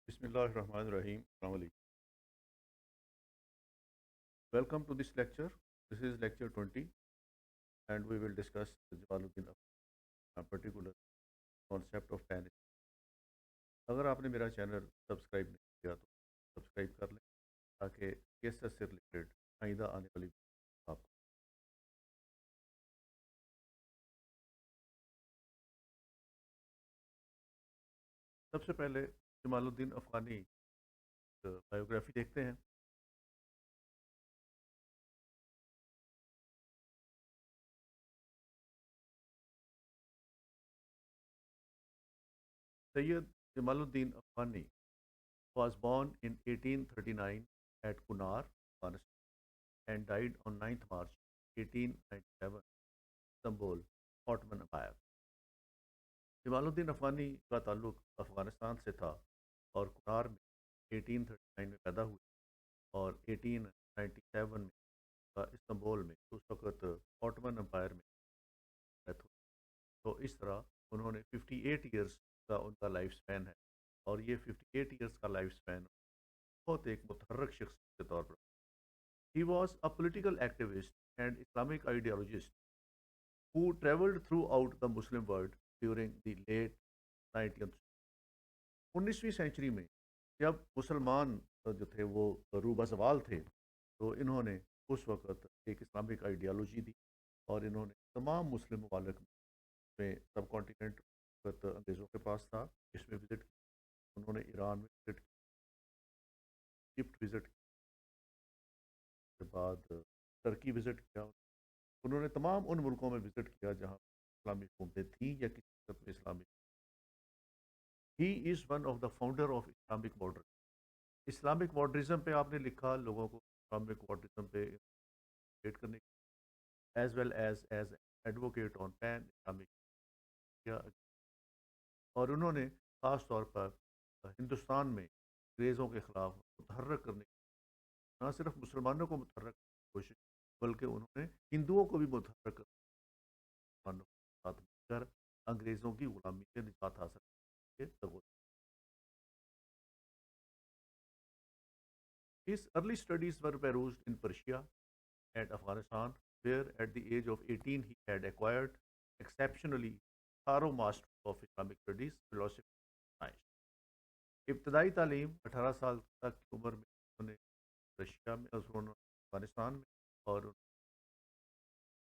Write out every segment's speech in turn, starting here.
بسم اللہ الرحمن الرحیم السلام علیکم. Welcome to this lecture. This is lecture 20 and we will discuss Jamaluddin a particular concept of tennis. اگر آپ نے میرا چینل سبسکرائب نہیں کیا تو سبسکرائب کر لیں تاکہ کیسز سے ریلیٹڈ آئندہ آنے والی آپ کو. سب سے پہلے جمال الدین افغانی بایوگرافی دیکھتے ہیں. سید جمال al-Din Afghani was born in 1839 at Kunar, Afghanistan and died on 9th March 1897, Istanbul, Ottoman Empire. جمال الدین افغانی کا تعلق افغانستان سے تھا اور کنار میں 1839 میں پیدا ہوئے اور 1897 میں استنبول میں اس وقت آٹمن امپائر میں ڈیتھ ہوئی. تو اس طرح انہوں نے 58 ایئرس کا ان کا لائف سپین ہے اور یہ 58 ایئرس کا لائف سپین بہت ایک متحرک شخصیت کے طور پر. He was a political activist and Islamic ideologist who traveled throughout the Muslim world during the late 19th. 19ویں سینچری میں جب مسلمان جو تھے وہ روبہ زوال تھے تو انہوں نے اس وقت ایک اسلامک آئیڈیالوجی دی اور انہوں نے تمام مسلم ممالک میں سب کانٹیننٹ انگریزوں کے پاس تھا اس میں وزٹ کی. انہوں نے ایران میں وزٹ کی, ایجپٹ وزٹ کی, کے بعد ترکی وزٹ کیا. انہوں نے تمام ان ملکوں میں وزٹ کیا جہاں اسلامی حکومتیں تھیں یا کسی صورت میں اسلامی. He is one of the founder of Islamic modern. Islamic modernism پہ آپ نے لکھا لوگوں کو اسلامک ماڈرزم پہ کرنے ایز ویل ایز ایڈوکیٹ آن پین اسلامک. اور انہوں نے خاص طور پر ہندوستان میں انگریزوں کے خلاف متحرک کرنے نہ صرف مسلمانوں کو متحرک کرنے کی کوشش بلکہ انہوں نے ہندوؤں کو بھی متحرک کرنے کے ساتھ مل کر انگریزوں کی غلامی سے نجات حاصل کرنے کے تغور. His early studies were perused in Persia and Afghanistan, where at the age of 18 he had acquired exceptionally thorough mastery of Islamic studies, philosophy and science. ابتدائی تعلیم 18 سال تک کی عمر میں انہوں نے رشیا میں افغانستان میں اور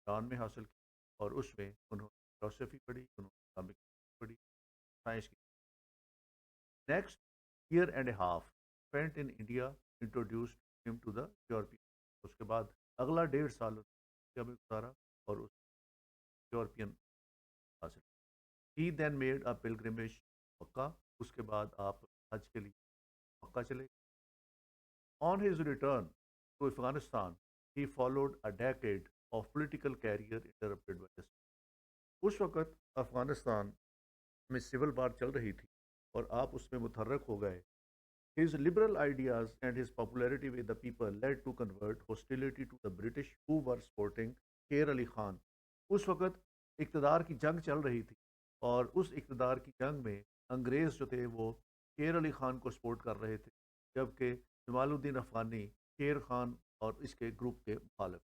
ایران میں حاصل کی اور اس میں انہوں نے فلاسفی پڑھی, انہوں نے اسلامک پڑھی, سائنس کی. Next year and a half spent in India introduced him to the European. اس کے بعد اگلا 1.5 سال انڈیا میں گزارا اور اس یورپین حاصل. ہی دین میڈ اے پلگرمیج مکہ. اس کے بعد آپ حج کے لیے مکہ چلے. On his return to Afghanistan he followed a decade of political career interrupted by. اس وقت افغانستان میں سول وار چل رہی تھی اور آپ اس میں متحرک ہو گئے. His liberal ideas and his popularity with the people led to convert hostility to the British who were supporting شیر علی خان. اس وقت اقتدار کی جنگ چل رہی تھی اور اس اقتدار کی جنگ میں انگریز جو تھے وہ شیر علی خان کو سپورٹ کر رہے تھے جبکہ جمال الدین افغانی شیر خان اور اس کے گروپ کے مخالف.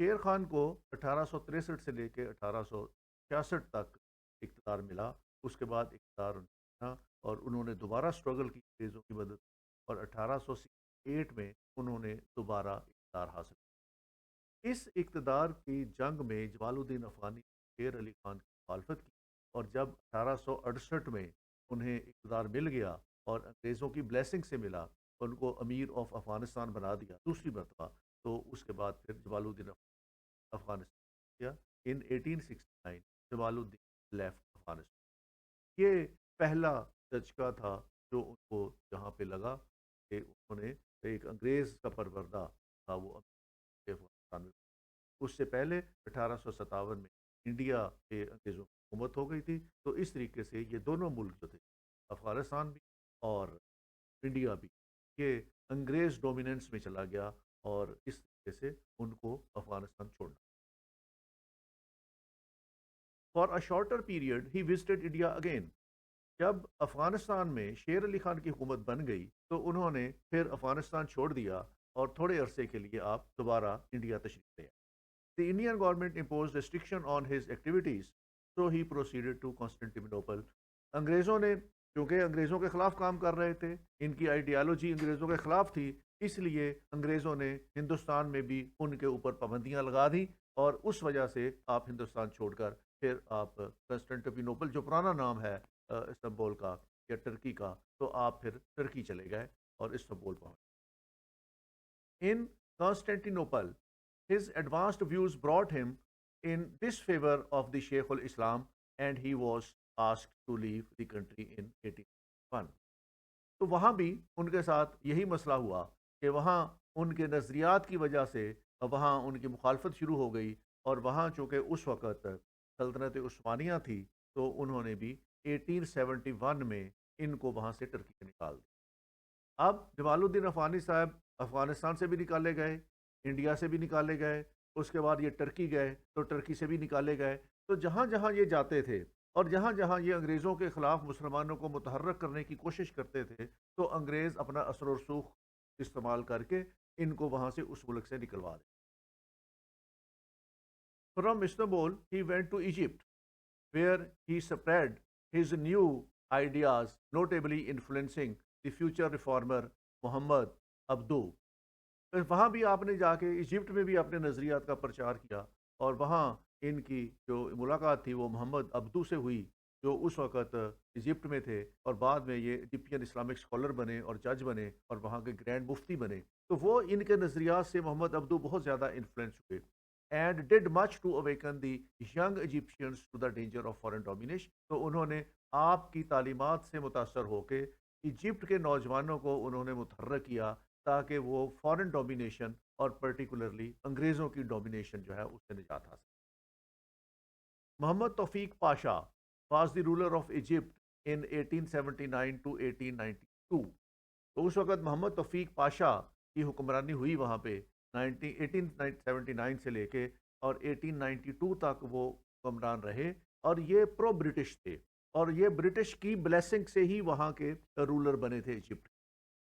شیر خان کو 1863 سے لے کے 1866 تک اقتدار ملا. اس کے بعد اقتدار اور انہوں نے دوبارہ اسٹرگل کی انگریزوں کی مدد اور 1868 میں انہوں نے دوبارہ اقتدار حاصل کیا. اس اقتدار کی جنگ میں جمال الدین افغانی شیر علی خان کی مخالفت کی اور جب 1868 میں انہیں اقتدار مل گیا اور انگریزوں کی بلیسنگ سے ملا ان کو امیر آف افغانستان بنا دیا دوسری مرتبہ, تو اس کے بعد پھر جمال الدین افغانستان کیا. ان 1869 جمال الدین لیفٹ افغانستان. یہ پہلا دھچکا تھا جو ان کو جہاں پہ لگا کہ انہوں نے ایک انگریز کا پروردہ تھا وہ افغانستان میں. اس سے پہلے 1857 میں انڈیا کے انگریزوں کی حکومت ہو گئی تھی. تو اس طریقے سے یہ دونوں ملک جو تھے افغانستان بھی اور انڈیا بھی یہ انگریز ڈومیننس میں چلا گیا اور اس طریقے سے ان کو افغانستان چھوڑنا. For a shorter period he visited India again جب افغانستان میں شیر علی خان کی حکومت بن گئی تو انہوں نے پھر افغانستان چھوڑ دیا اور تھوڑے عرصے کے لیے آپ دوبارہ انڈیا تشریف لے آئے. The Indian government imposed restriction on his activities, so he proceeded to Constantinople. انگریزوں نے کیونکہ انگریزوں کے خلاف کام کر رہے تھے، ان کی آئیڈیالوجی انگریزوں کے خلاف تھی، اس لیے انگریزوں نے ہندوستان میں بھی ان کے اوپر پابندیاں لگا دیں اور اس وجہ سے آپ ہندوستان چھوڑ کر پھر آپ کنسٹنٹینوپل جو پرانا نام ہے استنبول کا یا ٹرکی کا، تو آپ پھر ٹرکی چلے گئے اور استنبول پہنچ. In Constantinople, his advanced views brought him in disfavor of the Sheikh al-Islam and he was asked to leave the country in 1801. تو وہاں بھی ان کے ساتھ یہی مسئلہ ہوا کہ وہاں ان کے نظریات کی وجہ سے وہاں ان کی مخالفت شروع ہو گئی اور وہاں چونکہ اس وقت سلطنت عثمانیہ تھی تو انہوں نے بھی 1871 میں ان کو وہاں سے ٹرکی سے نکال دیا. اب جمال الدین افغانی صاحب افغانستان سے بھی نکالے گئے، انڈیا سے بھی نکالے گئے، اس کے بعد یہ ٹرکی گئے تو ٹرکی سے بھی نکالے گئے. تو جہاں جہاں یہ جاتے تھے اور جہاں جہاں یہ انگریزوں کے خلاف مسلمانوں کو متحرک کرنے کی کوشش کرتے تھے تو انگریز اپنا اثر و رسوخ استعمال کر کے ان کو وہاں سے اس ملک سے نکلوا دے. From Istanbul he went to Egypt where he spread his new ideas, notably influencing the future reformer محمد عبدو. وہاں بھی آپ نے جا کے ایجپٹ میں بھی اپنے نظریات کا پرچار کیا اور وہاں ان کی جو ملاقات تھی وہ محمد عبدو سے ہوئی جو اس وقت ایجپٹ میں تھے اور بعد میں یہ ایجپشین اسلامک اسکالر بنے اور جج بنے اور وہاں کے گرینڈ مفتی بنے. تو وہ ان کے نظریات سے محمد عبدو بہت زیادہ انفلوئنس ہوئے and did much to awaken the young Egyptians to the danger of foreign domination. تو انہوں نے آپ کی تعلیمات سے متاثر ہو کے ایجپٹ کے نوجوانوں کو انہوں نے متحرک کیا تاکہ وہ فارن ڈومینیشن اور پرٹیکولرلی انگریزوں کی ڈومینیشن جو ہے اس سے نجات حاصل. محمد توفیق Pasha was the ruler of Egypt in 1879 to 1892. تو اس وقت محمد توفیق پاشا کی حکمرانی ہوئی وہاں پہ 1879 سے لے کے اور 1892 تک وہ حکمران رہے اور یہ پرو برٹش تھے اور یہ برٹش کی بلیسنگ سے ہی وہاں کے رولر بنے تھے Egypt.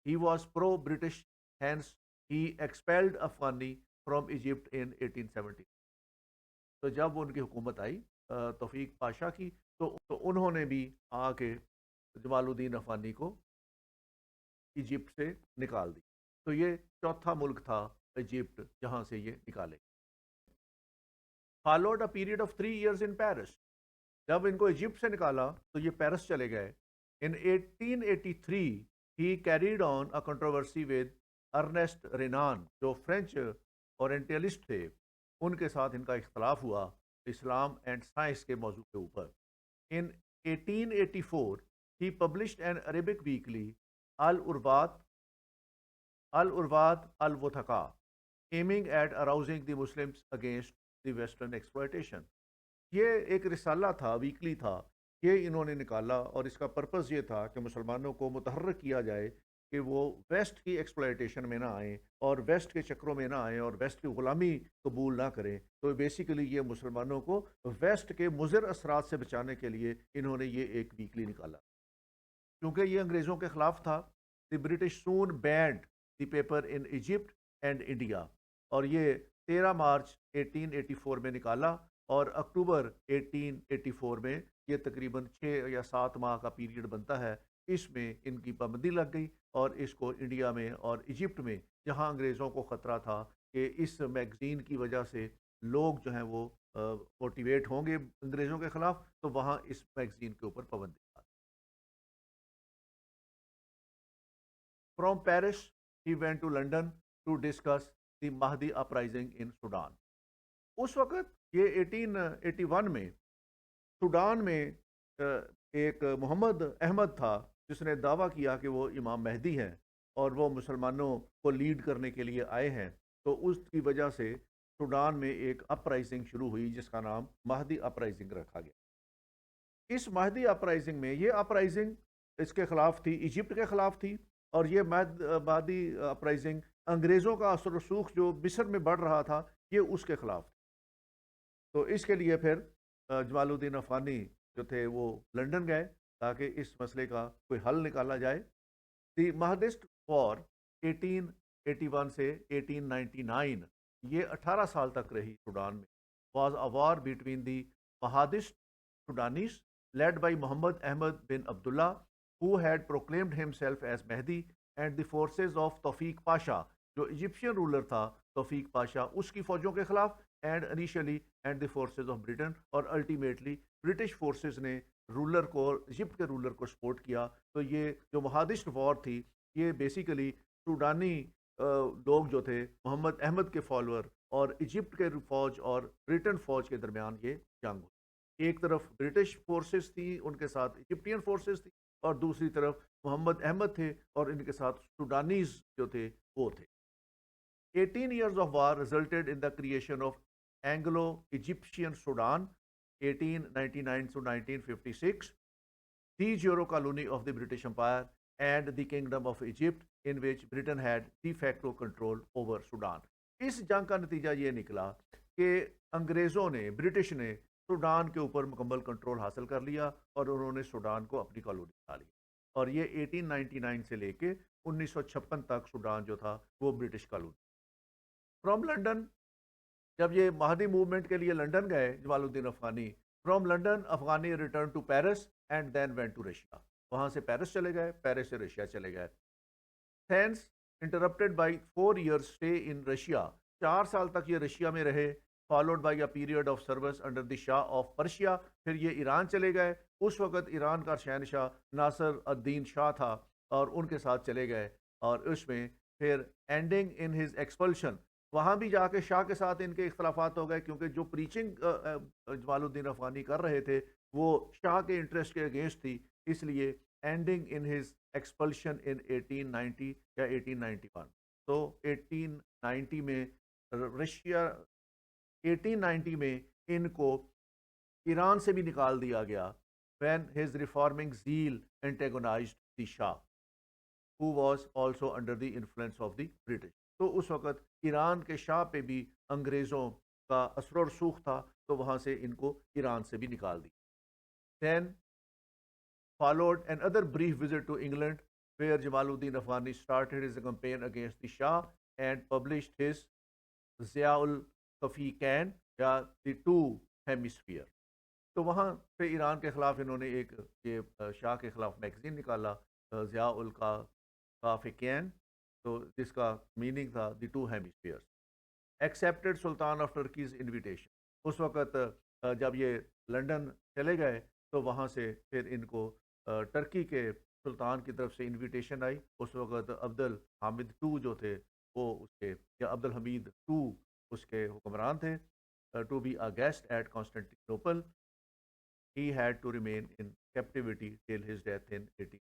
He was pro British hence he expelled Afghani from Egypt in 1870. تو جب ان کی حکومت آئی توفیق پاشا کی تو انہوں نے بھی آ کے جمال الدین افغانی کو ایجپٹ سے نکال دی. تو یہ چوتھا ملک تھا ایجپٹ جہاں سے یہ نکالے. Followed a period of 3 years in Paris. جب ان کو ایجپٹ سے نکالا تو یہ پیرس چلے گئے. In 1883 he carried on a controversy with Ernest Renan جو فرینچ اورینٹیلسٹ تھے. ان کے ساتھ ان کا اختلاف ہوا اسلام اینڈ سائنس کے موضوع کے اوپر. In 1884 he published an Arabic weekly العربات الوثقا aiming at arousing the Muslims against the Western exploitation. یہ ایک رسالہ تھا، ویکلی تھا، یہ انہوں نے نکالا اور اس کا پرپس یہ تھا کہ مسلمانوں کو متحرک کیا جائے کہ وہ ویسٹ کی ایکسپلائٹیشن میں نہ آئیں اور ویسٹ کے چکروں میں نہ آئیں اور ویسٹ کی غلامی قبول نہ کریں. تو بیسیکلی یہ مسلمانوں کو ویسٹ کے مضر اثرات سے بچانے کے لیے انہوں نے یہ ایک ویکلی نکالا. کیونکہ یہ انگریزوں کے خلاف تھا the British soon banned the paper in Egypt and India اور یہ 13 مارچ 1884 میں نکالا اور اکتوبر 1884 میں یہ تقریباً 6 یا 7 ماہ کا پیریڈ بنتا ہے. اس میں ان کی پابندی لگ گئی اور اس کو انڈیا میں اور ایجپٹ میں جہاں انگریزوں کو خطرہ تھا کہ اس میگزین کی وجہ سے لوگ جو ہیں وہ موٹیویٹ ہوں گے انگریزوں کے خلاف تو وہاں اس میگزین کے اوپر پابندی. From Paris he went to London to discuss the Mahdi uprising in Sudan. اس وقت یہ 1881 میں سوڈان میں ایک محمد احمد تھا جس نے دعویٰ کیا کہ وہ امام مہدی ہیں اور وہ مسلمانوں کو لیڈ کرنے کے لیے آئے ہیں. تو اس کی وجہ سے سوڈان میں ایک اپرائزنگ شروع ہوئی جس کا نام مہدی اپرائزنگ رکھا گیا. اس مہدی اپرائزنگ میں یہ اپرائزنگ اس کے خلاف تھی، ایجپٹ کے خلاف تھی اور یہ مہدی اپرائزنگ انگریزوں کا اثر و رسوخ جو مصر میں بڑھ رہا تھا یہ اس کے خلاف تھی. تو اس کے لیے پھر جمال الدین افغانی جو تھے وہ لنڈن گئے تاکہ اس مسئلے کا کوئی حل نکالا جائے. دی مہدسٹ وار 1881 سے 1899 یہ 18 سال تک رہی سوڈان میں. Was a war between the Mahdist Sudanese led by Muhammad Ahmad bin Abdullah, who had proclaimed himself as Mahdi, and the forces of Tawfiq Pasha, جو ایجپشین رولر تھا توفیق پاشا, اس کی فوجوں کے خلاف, and initially and the forces of Britain, اور ultimately British forces نے ruler کو, ایجپٹ کے رولر کو سپورٹ کیا. تو یہ جو مہادسٹ وار تھی یہ بیسیکلی سوڈانی لوگ جو تھے محمد احمد کے فالوور اور ایجپٹ کے فوج اور برٹن فوج کے درمیان یہ جنگ ہوئی. ایک طرف برٹش فورسز تھی, ان کے ساتھ ایجپٹین فورسز تھی, اور دوسری طرف محمد احمد تھے اور ان کے ساتھ سوڈانیز جو تھے وہ تھے. 18 years of war resulted in the creation of Anglo-Egyptian Sudan 1899 to 1956, the Euro colony of the British Empire and the Kingdom of Egypt, in which Britain had de facto control over Sudan. اس جنگ کا نتیجہ یہ نکلا کہ انگریزوں نے, British نے Sudan کے اوپر مکمل کنٹرول حاصل کر لیا اور انہوں نے سوڈان کو اپنی کالونی بنا لیا. اور یہ 1899 سے لے کے 1956 تک سوڈان جو تھا وہ برٹش کالونی. فرام لنڈن, جب یہ مہدی موومنٹ کے لیے لنڈن گئے Jamal al-Din Afghani, from London Afghani returned to Paris and then went to Russia. وہاں سے پیرس چلے گئے, پیرس سے رشیا چلے گئے. تھینس interrupted by 4 years stay in Russia, 4 سال تک یہ رشیا میں رہے. Followed by a period of service under the Shah of Persia. پھر یہ ایران چلے گئے. اس وقت ایران کا شہنشاہ ناصر الدین شاہ تھا اور ان کے ساتھ چلے گئے. اور اس میں پھر اینڈنگ ان ہز ایکسپلشن, وہاں بھی جا کے شاہ کے ساتھ ان کے اختلافات ہو گئے, کیونکہ جو پریچنگ جمال الدین افغانی کر رہے تھے وہ شاہ کے انٹرسٹ کے اگینسٹ تھی. اس لیے اینڈنگ ان ہز ایکسپلشن ان 1890 یا 1891. تو 1890 میں رشیا, 1890 میں ان کو ایران سے بھی نکال دیا گیا. when his reforming zeal antagonized the Shah, who was also under the influence of the British. تو اس وقت ایران کے شاہ پہ بھی انگریزوں کا اثر و رسوخ تھا, تو وہاں سے ان کو ایران سے بھی نکال دی. Then followed another brief visit to England, where Jamaluddin Afghani started his campaign against the Shah and published his Zia ul Kafiqain, یا the two hemisphere. تو وہاں پہ ایران کے خلاف انہوں نے ایک یہ شاہ کے خلاف میگزین نکالا, ضیاء الکافقین, تو جس کا میننگ تھا the two hemispheres. Accepted sultan of Turkey's invitation. اس وقت جب یہ لنڈن چلے گئے تو وہاں سے پھر ان کو ٹرکی کے سلطان کی طرف سے انویٹیشن آئی. اس وقت عبد الحامد ٹو جو تھے وہ اس کے, یا عبد الحمید ٹو اس کے حکمران تھے, to be a guest at Constantinople. He had to remain in captivity till his death in 18.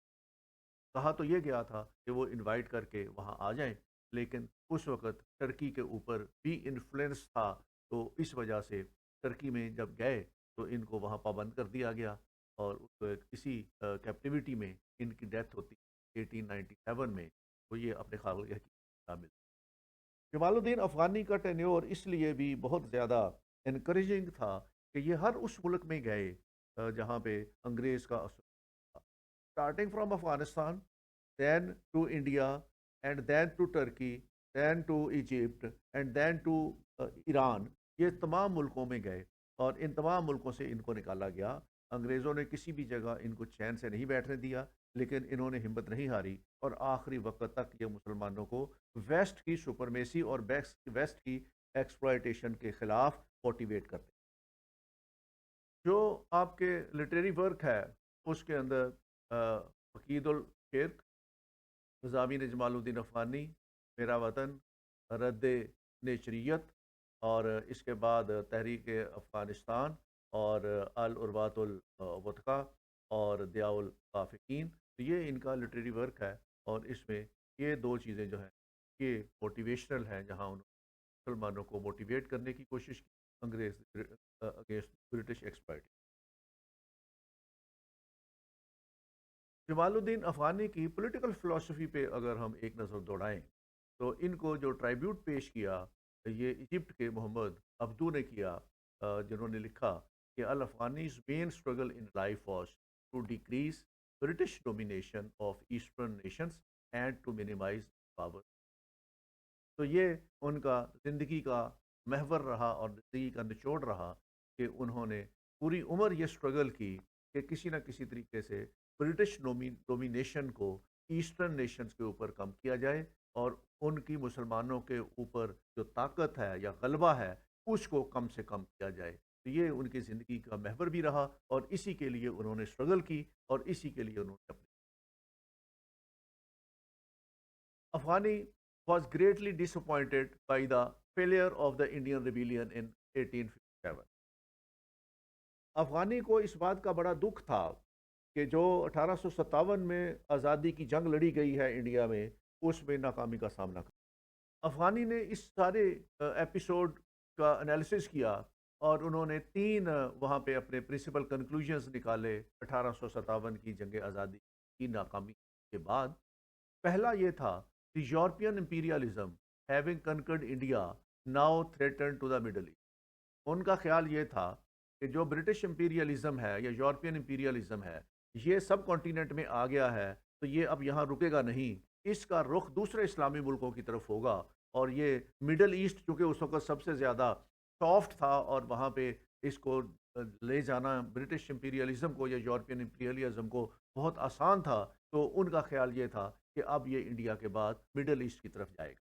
کہا تو یہ گیا تھا کہ وہ انوائٹ کر کے وہاں آ جائیں, لیکن اس وقت ٹرکی کے اوپر بھی انفلوئنس تھا, تو اس وجہ سے ٹرکی میں جب گئے تو ان کو وہاں پابند کر دیا گیا, اور اسی کیپٹیوٹی میں ان کی ڈیتھ ہوتی 1897 میں. وہ یہ اپنے خالق کی شامل. جمال الدین افغانی کا ٹینیور اس لیے بھی بہت زیادہ انکریجنگ تھا کہ یہ ہر اس ملک میں گئے جہاں پہ انگریز کا اثر تھا. Starting from Afghanistan, then to India, and then to Turkey, then to Egypt, and then to Iran. یہ تمام ملکوں میں گئے اور ان تمام ملکوں سے ان کو نکالا گیا. انگریزوں نے کسی بھی جگہ ان کو چین سے نہیں بیٹھنے دیا, لیکن انہوں نے ہمت نہیں ہاری اور آخری وقت تک یہ مسلمانوں کو ویسٹ کی سپرمیسی اور ویسٹ کی ایکسپلائٹیشن کے خلاف موٹیویٹ کرتے. جو آپ کے لٹریری ورک ہے اس کے اندر عقید الشرک, مضامین جمال الدین افغانی, میرا وطن, رد نیچریت, اور اس کے بعد تحریک افغانستان, اور العروۃ الوثقی, اور ضیاء الکافقین. یہ ان کا لٹریری ورک ہے, اور اس میں یہ دو چیزیں جو ہیں یہ موٹیویشنل ہیں, جہاں انہوں نے مسلمانوں کو موٹیویٹ کرنے کی کوشش کی انگریز اگینسٹ برٹش ایکسپلائٹیشن. جمال الدین افغانی کی پولیٹیکل فلسفی پہ اگر ہم ایک نظر دوڑائیں تو ان کو جو ٹرائیبیوٹ پیش کیا یہ ایجپٹ کے محمد عبدو نے کیا, جنہوں نے لکھا کہ Al Afghani's main struggle in life was to decrease British domination of Eastern nations and to minimize power. تو یہ ان کا زندگی کا محور رہا اور زندگی کا نچوڑ رہا کہ انہوں نے پوری عمر یہ اسٹرگل کی کہ کسی نہ کسی طریقے سے برٹش ڈومینیشن کو ایسٹرن نیشنز کے اوپر کم کیا جائے اور ان کی مسلمانوں کے اوپر جو طاقت ہے یا غلبہ ہے اس کو کم سے کم کیا جائے. تو یہ ان کی زندگی کا محور بھی رہا اور اسی کے لیے انہوں نے اسٹرگل کی اور اسی کے لیے انہوں نے اپنی Afghani was greatly disappointed by the failure of the Indian rebellion in 1857. Afghani کو اس بات کا بڑا دکھ تھا کہ جو 1857 میں آزادی کی جنگ لڑی گئی ہے انڈیا میں اس میں ناکامی کا سامنا کیا. افغانی نے اس سارے ایپیسوڈ کا انالیسس کیا اور انہوں نے 3 وہاں پہ اپنے پرنسپل کنکلوژنز نکالے 1857 کی جنگ آزادی کی ناکامی کے بعد. پہلا یہ تھا The European imperialism having conquered India now threatened to the Middle East. ان کا خیال یہ تھا کہ جو برٹش امپیریلزم ہے یا یورپین امپیریلزم ہے یہ سب کانٹیننٹ میں آ گیا ہے تو یہ اب یہاں رکے گا نہیں, اس کا رخ دوسرے اسلامی ملکوں کی طرف ہوگا اور یہ مڈل ایسٹ چونکہ اس وقت سب سے زیادہ سافٹ تھا اور وہاں پہ اس کو لے جانا برٹش امپیریلزم کو یا یورپین امپیریلزم کو بہت آسان تھا, تو ان کا خیال یہ تھا کہ اب یہ انڈیا کے بعد مڈل ایسٹ کی طرف جائے گا.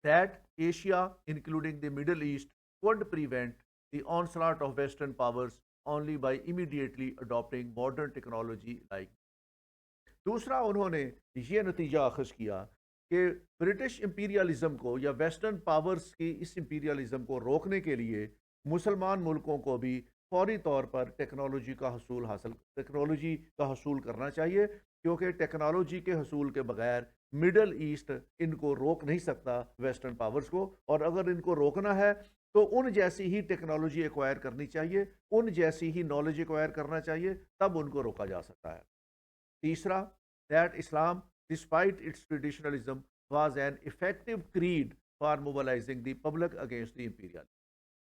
That Asia, including the Middle East, could prevent the onslaught of Western powers only by immediately adopting modern technology like. دوسرا انہوں نے یہ نتیجہ اخذ کیا کہ برٹش امپیریلزم کو یا ویسٹرن پاورز کی اس امپیریلزم کو روکنے کے لیے مسلمان ملکوں کو بھی فوری طور پر ٹیکنالوجی کا حصول کرنا چاہیے, کیونکہ ٹیکنالوجی کے حصول کے بغیر مڈل ایسٹ ان کو روک نہیں سکتا ویسٹرن پاورز کو, اور اگر ان کو روکنا ہے تو ان جیسی ہی ٹیکنالوجی ایکوائر کرنی چاہیے, ان جیسی ہی نالج ایکوائر کرنا چاہیے, تب ان کو روکا جا سکتا ہے. تیسرا, that Islam, despite its traditionalism, was an effective creed for mobilizing the public against the imperialism.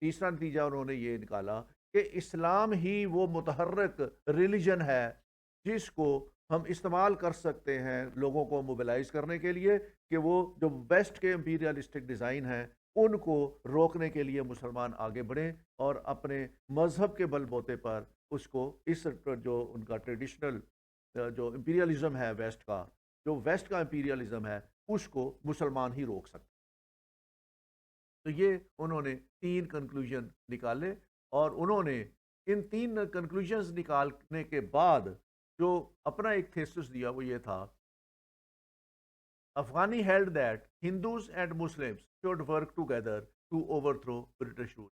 تیسرا نتیجہ انہوں نے یہ نکالا کہ اسلام ہی وہ متحرک ریلیجن ہے جس کو ہم استعمال کر سکتے ہیں لوگوں کو موبلائز کرنے کے لیے کہ وہ جو ویسٹ کے امپیریلسٹک ڈیزائن ہیں ان کو روکنے کے لیے مسلمان آگے بڑھیں اور اپنے مذہب کے بل بوتے پر اس کو اس جو ان کا ٹریڈیشنل جو امپیریلزم ہے ویسٹ کا, جو ویسٹ کا امپیریلزم ہے اس کو مسلمان ہی روک سکتے. تو یہ انہوں نے 3 کنکلوژن نکالے اور انہوں نے ان 3 کنکلوژنز نکالنے کے بعد جو اپنا ایک تھیسس دیا وہ یہ تھا, Afghani held that Hindus and Muslims should work together to overthrow British rule.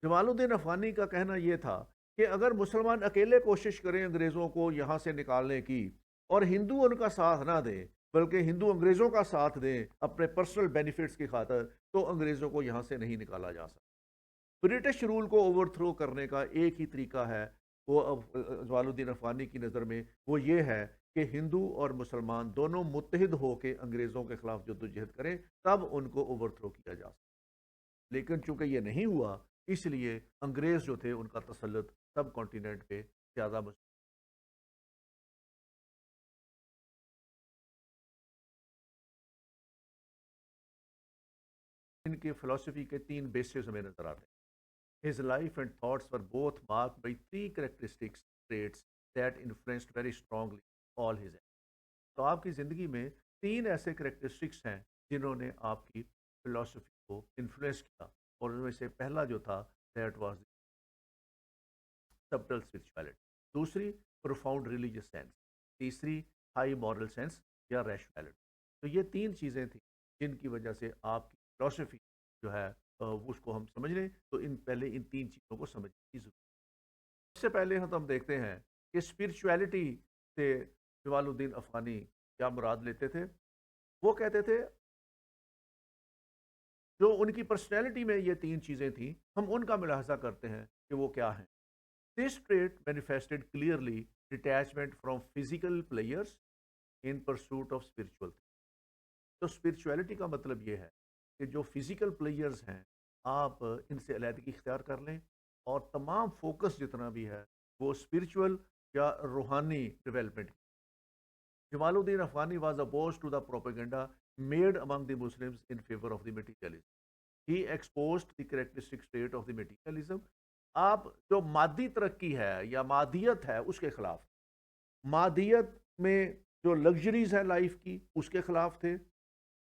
جمال الدین افغانی کا کہنا یہ تھا کہ اگر مسلمان اکیلے کوشش کریں انگریزوں کو یہاں سے نکالنے کی اور ہندو ان کا ساتھ نہ دیں بلکہ ہندو انگریزوں کا ساتھ دیں اپنے پرسنل بینیفٹس کی خاطر, تو انگریزوں کو یہاں سے نہیں نکالا جا سکتا. برٹش رول کو اوور تھرو کرنے کا ایک ہی طریقہ ہے, وہ جمال الدین افغانی کی نظر میں وہ یہ ہے کہ ہندو اور مسلمان دونوں متحد ہو کے انگریزوں کے خلاف جدوجہد کریں, تب ان کو اوور تھرو کیا جا سکتا. لیکن چونکہ یہ نہیں ہوا اس لیے انگریز جو تھے ان کا تسلط سب کانٹیننٹ پہ زیادہ ان کی فلسفی کے 3 بیسز ہمیں نظر آتے ہیں. His life and thoughts were both marked by 3 characteristics traits that influenced very strongly all his acts. تو آپ کی زندگی میں 3 ایسے کریکٹرسٹکس ہیں جنہوں نے آپ کی فلسفی کو انفلوئنس کیا, اور ان میں سے پہلا جو تھا that was subtle spirituality, دوسری profound religious sense, تیسری high moral sense یا rationality. تو یہ 3 چیزیں تھیں جن کی وجہ سے آپ کی فلسفی جو ہے اس کو ہم سمجھ لیں تو پہلے ان 3 چیزوں کو سمجھنے کی ضرورت ہے. سب سے پہلے ہم دیکھتے ہیں کہ اسپرچویلٹی سے جمال الدین افغانی کیا مراد لیتے تھے. وہ کہتے تھے جو ان کی پرسنالٹی میں یہ 3 چیزیں تھیں ہم ان کا ملاحظہ کرتے ہیں کہ وہ کیا ہیں. This trait manifested clearly detachment from physical players in pursuit of spiritual things. تو اسپرچویلٹی کا مطلب یہ ہے کہ جو فزیکل پلیئرز ہیں آپ ان سے علیحدگی اختیار کر لیں اور تمام فوکس جتنا بھی ہے وہ اسپرچول یا روحانی ڈیولپمنٹ. Jamal al-Din Afghani was opposed to the propaganda made among the Muslims in favor of the materialism. He exposed the characteristic state of the materialism. آپ جو مادی ترقی ہے یا مادیت ہے اس کے خلاف، مادیت میں جو لگژریز ہیں لائف کی اس کے خلاف تھے،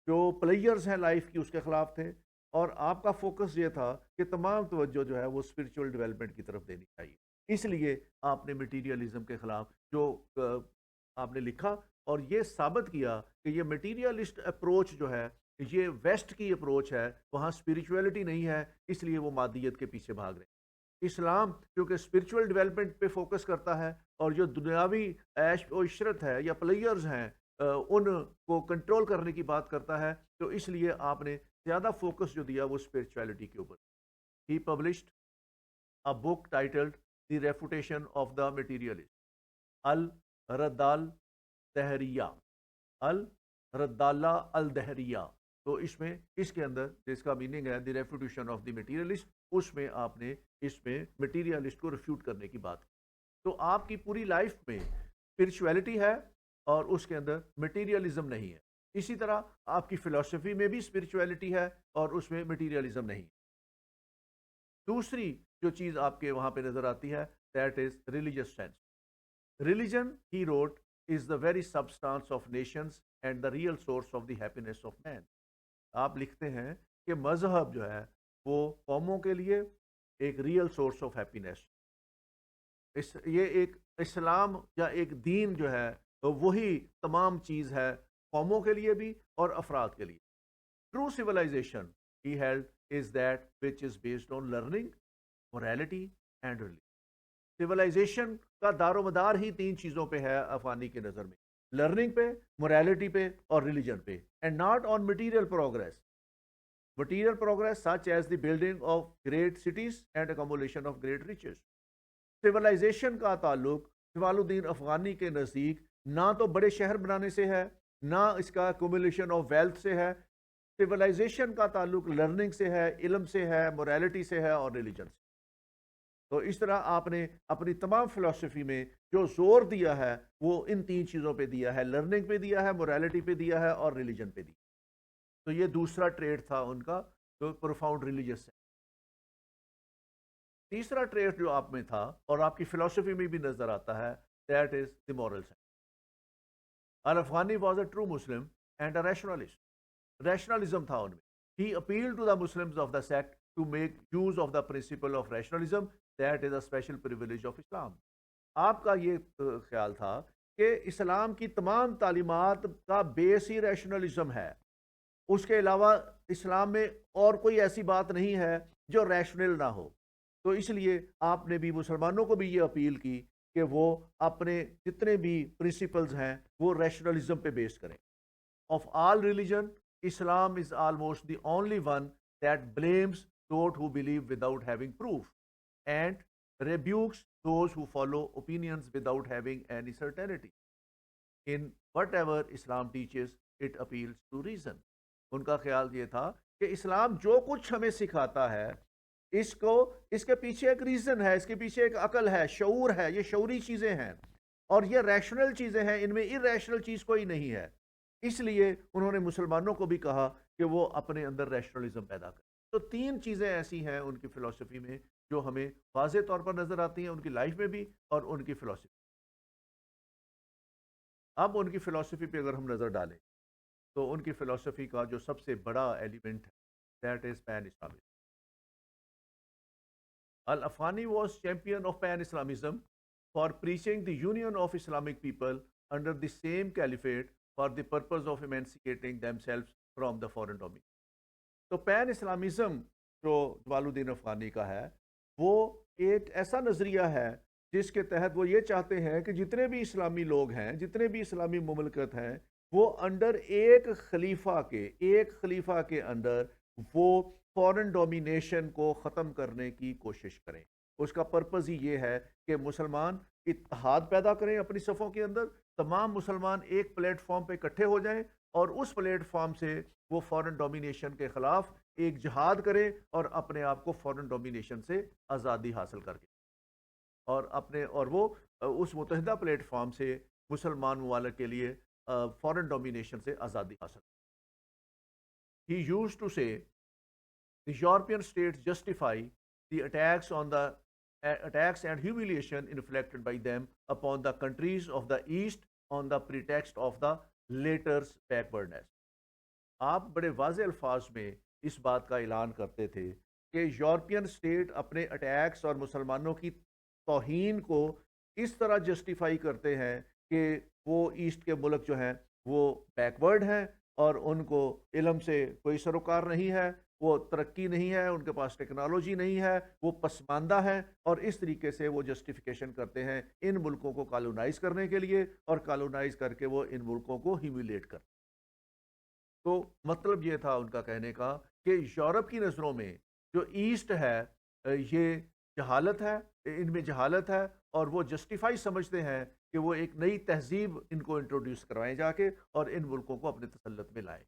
جو پلیئرز ہیں لائف کی اس کے خلاف تھے، اور آپ کا فوکس یہ تھا کہ تمام توجہ جو ہے وہ اسپرچول ڈیولپمنٹ کی طرف دینی چاہیے. اس لیے آپ نے مٹیریلزم کے خلاف جو آپ نے لکھا اور یہ ثابت کیا کہ یہ مٹیریلسٹ اپروچ جو ہے یہ ویسٹ کی اپروچ ہے، وہاں اسپرچویلٹی نہیں ہے، اس لیے وہ مادیت کے پیچھے بھاگ رہے ہیں. اسلام کیونکہ اسپرچول ڈیولپمنٹ پہ فوکس کرتا ہے اور جو دنیاوی عیش و عشرت ہے یا پلیئرز ہیں ان کو کنٹرول کرنے کی بات کرتا ہے، تو اس لیے آپ نے زیادہ فوکس جو دیا وہ اسپرچویلٹی کے اوپر. He published a book titled the refutation of the materialist الردال دہریہ، الردالہ الدہریہ. تو اس کے اندر جس کا میننگ ہے دی ریفوٹیشن آف دی مٹیریلسٹ، اس میں آپ نے اس میں مٹیریلسٹ کو ریفیوٹ کرنے کی بات کی. تو آپ کی پوری لائف میں اسپرچویلٹی ہے اور اس کے اندر مٹیریلزم نہیں ہے. اسی طرح آپ کی فلسفی میں بھی اسپرچویلٹی ہے اور اس میں مٹیریلزم نہیں. دوسری جو چیز آپ کے وہاں پہ نظر آتی ہے that is religious sense. Religion he wrote is the very substance of nations and the real source of the happiness of man. آپ لکھتے ہیں کہ مذہب جو ہے وہ قوموں کے لیے ایک ریئل سورس آف ہیپینس، یہ ایک اسلام یا ایک دین جو ہے وہی تمام چیز ہے قوموں کے لیے بھی اور افراد کے لیے. True civilization he held is that which is based on learning, morality and religion. Civilization کا دار و مدار ہی تین چیزوں پہ ہے افغانی کی نظر میں، لرننگ پہ، موریلٹی پہ اور ریلیجن پہ، and not on material progress. Material progress such as the building of great cities and accumulation of great riches. Civilisation کا تعلق جمال الدین افغانی کے نزدیک نہ تو بڑے شہر بنانے سے ہے، نہ اس کا اکومولیشن آف ویلتھ سے ہے. سویلائزیشن کا تعلق لرننگ سے ہے، علم سے ہے، موریلٹی سے ہے اور ریلیجن سے. تو اس طرح آپ نے اپنی تمام فلسفی میں جو زور دیا ہے وہ ان تین چیزوں پہ دیا ہے، لرننگ پہ دیا ہے، موریلٹی پہ دیا ہے اور ریلیجن پہ دیا. تو یہ دوسرا ٹریٹ تھا ان کا جو پروفاؤنڈ ریلیجس ہے. تیسرا ٹریٹ جو آپ میں تھا اور آپ کی فلسفی میں بھی نظر آتا ہے that is the moral science. Al Afghani was a true Muslim and a rationalist. Rationalism تھا ان میں. He appeal to the Muslims of the sect to make use of the principle of rationalism that is a special privilege of Islam. آپ کا یہ خیال تھا کہ اسلام کی تمام تعلیمات کا بیس ہی ریشنلزم ہے، اس کے علاوہ اسلام میں اور کوئی ایسی بات نہیں ہے جو ریشنل نہ ہو. تو اس لیے آپ نے بھی مسلمانوں کو بھی یہ اپیل کی کہ وہ اپنے جتنے بھی پرنسپلز ہیں وہ ریشنلزم پہ بیس کریں. Of all religion Islam is almost the only one that بلیمز those who believe without having proof and rebukes those who follow opinions without having any certainty. In whatever Islam teaches, it appeals to reason. ان کا خیال یہ تھا کہ اسلام جو کچھ ہمیں سکھاتا ہے اس کے پیچھے ایک ریزن ہے، اس کے پیچھے ایک عقل ہے، شعور ہے، یہ شعوری چیزیں ہیں اور یہ ریشنل چیزیں ہیں، ان میں ارریشنل چیز کوئی نہیں ہے. اس لیے انہوں نے مسلمانوں کو بھی کہا کہ وہ اپنے اندر ریشنلزم پیدا کریں. تو تین چیزیں ایسی ہیں ان کی فلسفی میں جو ہمیں واضح طور پر نظر آتی ہیں ان کی لائف میں بھی اور ان کی فلسفی. اب ان کی فلسفی پہ اگر ہم نظر ڈالیں تو ان کی فلسفی کا جو سب سے بڑا ایلیمنٹ ہے that is pan Islamism. Al Afghani was champion of pan Islamism for preaching the union of Islamic people under the same caliphate for the purpose of emancipating themselves from the foreign domain. تو pan Islamism جو جمال الدین افغانی کا ہے وہ ایک ایسا نظریہ ہے جس کے تحت وہ یہ چاہتے ہیں کہ جتنے بھی اسلامی لوگ ہیں، جتنے بھی اسلامی مملکت ہیں، وہ انڈر ایک خلیفہ کے اندر وہ فورن ڈومینیشن کو ختم کرنے کی کوشش کریں. اس کا پرپز ہی یہ ہے کہ مسلمان اتحاد پیدا کریں اپنی صفوں کے اندر، تمام مسلمان ایک پلیٹ فارم پہ اکٹھے ہو جائیں اور اس پلیٹ فارم سے وہ فورن ڈومینیشن کے خلاف ایک جہاد کریں اور اپنے آپ کو فورن ڈومینیشن سے آزادی حاصل کر کے. اور وہ اس متحدہ پلیٹ فارم سے مسلمان ممالک کے لیے فورن ڈومینیشن سے آزادی حاصل. He used to say the European states justify the attacks and humiliation inflicted by them upon the countries of the East on the pretext of the latter's backwardness. آپ بڑے واضح الفاظ میں اس بات کا اعلان کرتے تھے کہ یورپین اسٹیٹ اپنے اٹیکس اور مسلمانوں کی توہین کو اس طرح جسٹیفائی کرتے ہیں کہ وہ ایسٹ کے ملک جو ہیں وہ بیکورڈ ہیں اور ان کو علم سے کوئی سروکار نہیں ہے، وہ ترقی نہیں ہے، ان کے پاس ٹیکنالوجی نہیں ہے، وہ پسماندہ ہے، اور اس طریقے سے وہ جسٹیفیکیشن کرتے ہیں ان ملکوں کو کالونائز کرنے کے لیے، اور کالونائز کر کے وہ ان ملکوں کو ہیومیلیٹ کرتے. تو مطلب یہ تھا ان کا کہنے کا کہ یورپ کی نظروں میں جو ایسٹ ہے یہ جہالت ہے، ان میں جہالت ہے، اور وہ جسٹیفائی سمجھتے ہیں کہ وہ ایک نئی تہذیب ان کو انٹروڈیوس کروائیں جا کے اور ان ملکوں کو اپنے تسلط میں لائیں.